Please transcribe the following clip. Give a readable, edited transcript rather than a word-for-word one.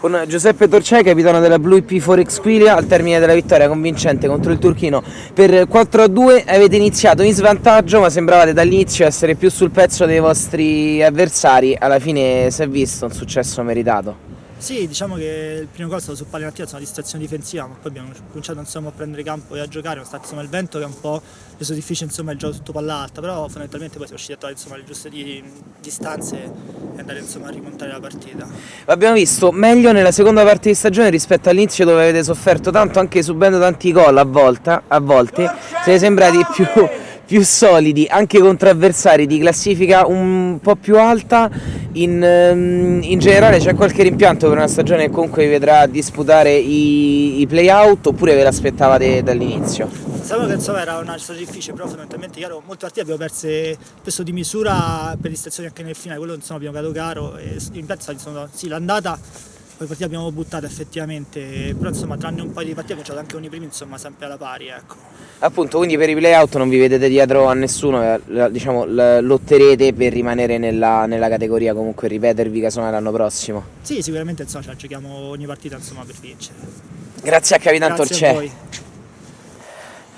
con Giuseppe Torcei, capitano della Blue IP Forex Quilia, al termine della vittoria convincente contro il turchino per 4-2. Avete iniziato in svantaggio, ma sembravate dall'inizio essere più sul pezzo dei vostri avversari. Alla fine si è visto un successo meritato. Sì, diciamo che il primo gol è stato su palla inattiva, una distrazione difensiva, ma poi abbiamo cominciato a prendere campo e a giocare, nonostante il vento che ha un po' reso difficile il gioco tutto palla alta, però fondamentalmente poi siamo riusciti a trovare le giuste distanze e andare a rimontare la partita. L'abbiamo visto meglio nella seconda parte di stagione rispetto all'inizio, dove avete sofferto tanto, anche subendo tanti gol a volte siete sembrati più solidi anche contro avversari di classifica un po' più alta. In generale c'è qualche rimpianto per una stagione che comunque vi vedrà disputare i play-out, oppure ve l'aspettavate dall'inizio? Sapevo che era una stagione difficile, però fondamentalmente molte partite abbiamo perse spesso di misura per distrazioni anche nel finale, quello abbiamo giocato caro e i rimpianti sono sì, l'andata, poi partite abbiamo buttato effettivamente, però tranne un paio di partite abbiamo giocato anche con i primi sempre alla pari, ecco. Appunto, quindi per i play-out non vi vedete dietro a nessuno, diciamo lotterete per rimanere nella categoria, comunque ripetervi casomai l'anno prossimo. Sì, sicuramente ce la giochiamo ogni partita per vincere. Grazie a Capitan Grazie Torcei. a voi.